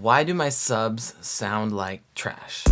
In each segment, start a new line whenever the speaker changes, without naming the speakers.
Why do my subs sound like trash?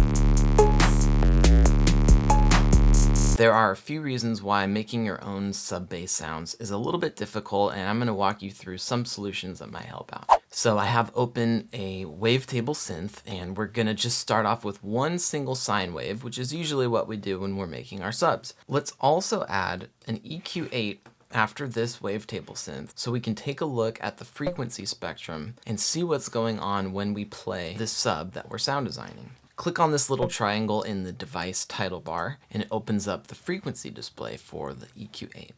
There are a few reasons why making your own sub bass sounds is a little bit difficult, and I'm going to walk you through some solutions that might help out. So I have open a wavetable synth, and we're going to just start off with one single sine wave, which is usually what we do when we're making our subs. Let's also add an EQ8 after this wavetable synth so we can take a look at the frequency spectrum and see what's going on when we play this sub that we're sound designing. Click on this little triangle in the device title bar and it opens up the frequency display for the EQ8.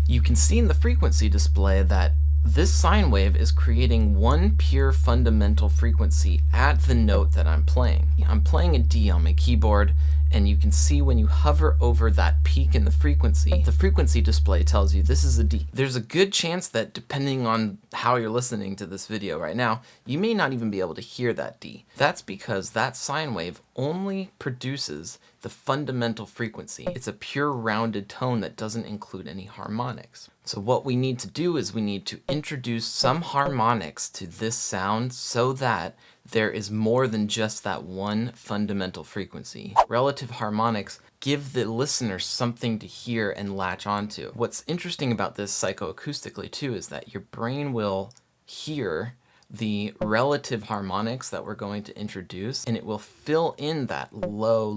You can see in the frequency display that this sine wave is creating one pure fundamental frequency at the note that I'm playing. I'm playing a D on my keyboard, and you can see when you hover over that peak in the frequency display tells you this is a D. There's a good chance that depending on how you're listening to this video right now, you may not even be able to hear that D. That's because that sine wave only produces the fundamental frequency. It's a pure rounded tone that doesn't include any harmonics. So what we need to do is we need to introduce some harmonics to this sound so that there is more than just that one fundamental frequency. Relative harmonics give the listener something to hear and latch onto. What's interesting about this psychoacoustically too is that your brain will hear the relative harmonics that we're going to introduce, and it will fill in that low,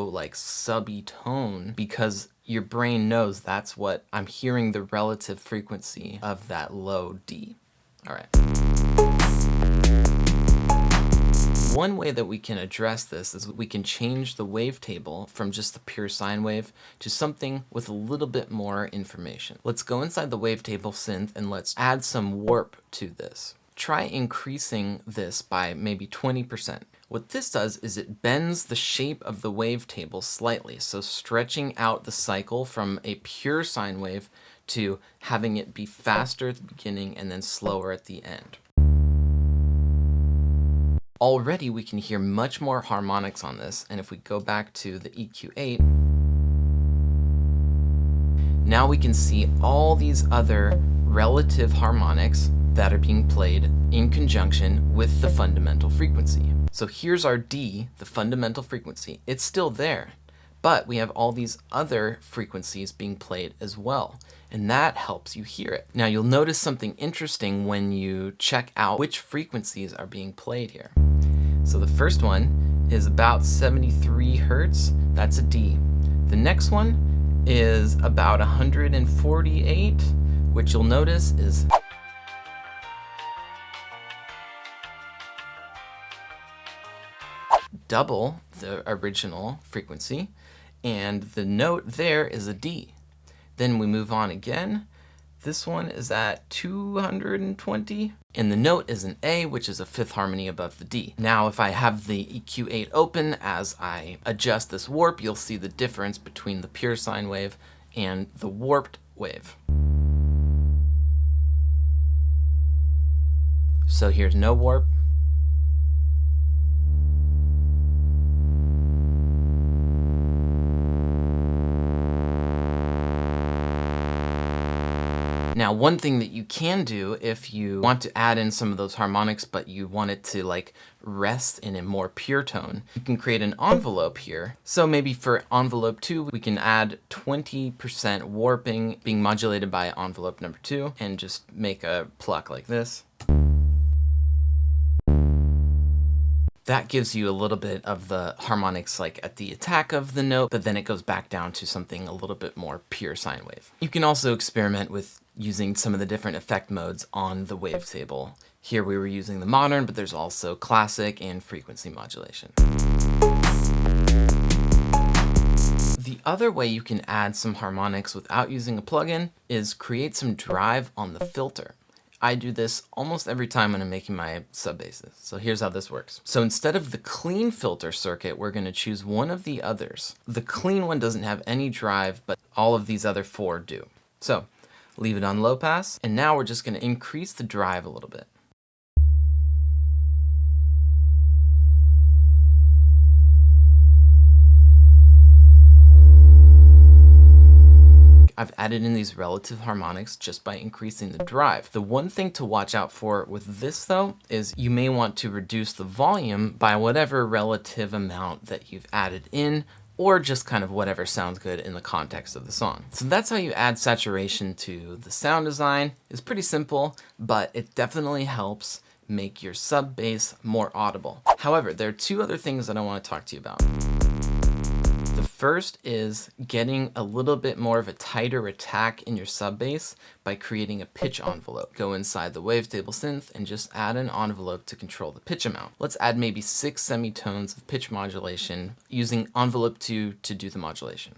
like subby tone because your brain knows that's what I'm hearing, the relative frequency of that low D. All right. One way that we can address this is we can change the wavetable from just the pure sine wave to something with a little bit more information. Let's go inside the wavetable synth and let's add some warp to this. Try increasing this by maybe 20%. What this does is it bends the shape of the wavetable slightly, so stretching out the cycle from a pure sine wave to having it be faster at the beginning and then slower at the end. Already we can hear much more harmonics on this, and if we go back to the EQ8, now we can see all these other relative harmonics that are being played in conjunction with the fundamental frequency. So here's our D, the fundamental frequency. It's still there, but we have all these other frequencies being played as well, and that helps you hear it. Now you'll notice something interesting when you check out which frequencies are being played here. So the first one is about 73 hertz, that's a D. The next one is about 148, which you'll notice is double the original frequency, and the note there is a D. Then we move on again. This one is at 220, and the note is an A, which is a fifth harmony above the D. Now, if I have the EQ8 open, as I adjust this warp, you'll see the difference between the pure sine wave and the warped wave. So here's no warp. Now, one thing that you can do if you want to add in some of those harmonics, but you want it to like rest in a more pure tone, you can create an envelope here. So maybe for envelope 2, we can add 20% warping being modulated by envelope number 2 and just make a pluck like this. That gives you a little bit of the harmonics like at the attack of the note, but then it goes back down to something a little bit more pure sine wave. You can also experiment with using some of the different effect modes on the wavetable. Here we were using the modern, but there's also classic and frequency modulation. The other way you can add some harmonics without using a plugin is create some drive on the filter. I do this almost every time when I'm making my sub basses. So here's how this works. So instead of the clean filter circuit, we're going to choose one of the others. The clean one doesn't have any drive, but all of these other 4 do. So leave it on low pass, and now we're just going to increase the drive a little bit. I've added in these relative harmonics just by increasing the drive. The one thing to watch out for with this though is you may want to reduce the volume by whatever relative amount that you've added in, or just kind of whatever sounds good in the context of the song. So that's how you add saturation to the sound design. It's pretty simple, but it definitely helps make your sub bass more audible. However, there are two other things that I want to talk to you about. The first is getting a little bit more of a tighter attack in your sub bass by creating a pitch envelope. Go inside the wavetable synth and just add an envelope to control the pitch amount. Let's add maybe 6 semitones of pitch modulation using envelope 2 to do the modulation.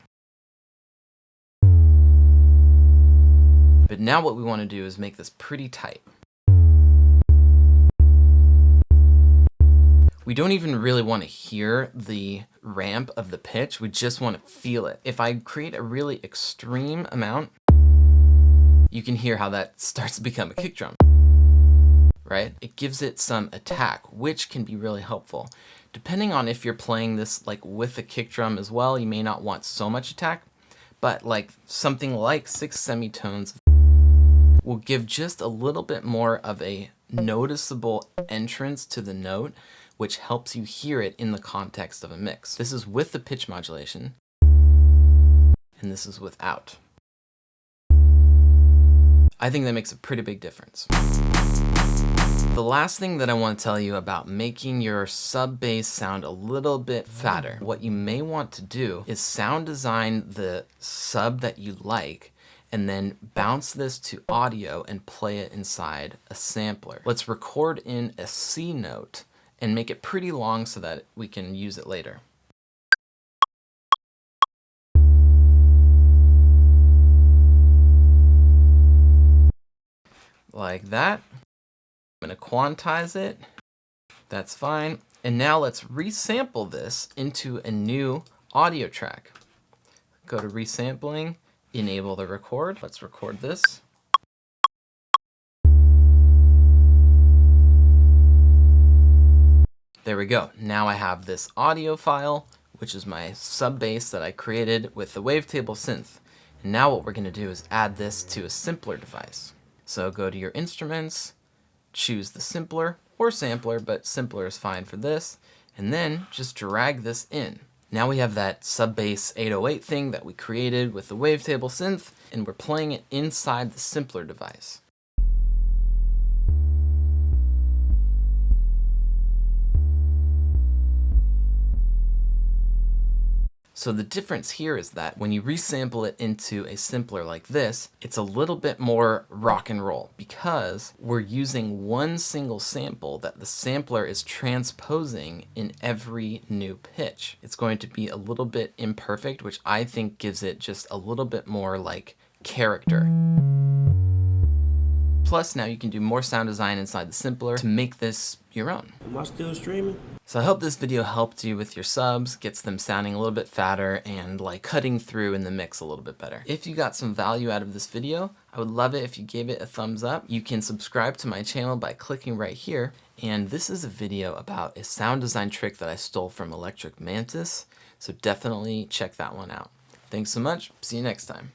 But now what we want to do is make this pretty tight. We don't even really want to hear the ramp of the pitch, we just want to feel it. If I create a really extreme amount, you can hear how that starts to become a kick drum, right? It gives it some attack, which can be really helpful. Depending on if you're playing this like with a kick drum as well, you may not want so much attack, but like something like 6 semitones will give just a little bit more of a noticeable entrance to the note, which helps you hear it in the context of a mix. This is with the pitch modulation, and this is without. I think that makes a pretty big difference. The last thing that I want to tell you about making your sub bass sound a little bit fatter, what you may want to do is sound design the sub that you like and then bounce this to audio and play it inside a sampler. Let's record in a C note and make it pretty long so that we can use it later. Like that. I'm going to quantize it. That's fine. And now let's resample this into a new audio track. Go to resampling, enable the record. Let's record this. There we go. Now I have this audio file, which is my sub bass that I created with the wavetable synth. And now what we're going to do is add this to a simpler device. So go to your instruments, choose the simpler or sampler, but simpler is fine for this, and then just drag this in. Now we have that sub bass 808 thing that we created with the wavetable synth, and we're playing it inside the simpler device. So the difference here is that when you resample it into a simpler like this, it's a little bit more rock and roll because we're using one single sample that the sampler is transposing in every new pitch. It's going to be a little bit imperfect, which I think gives it just a little bit more like character. Plus, now you can do more sound design inside the simpler to make this your own.
Am I still streaming?
So I hope this video helped you with your subs, gets them sounding a little bit fatter and like cutting through in the mix a little bit better. If you got some value out of this video, I would love it if you gave it a thumbs up. You can subscribe to my channel by clicking right here. And this is a video about a sound design trick that I stole from Electric Mantis. So definitely check that one out. Thanks so much. See you next time.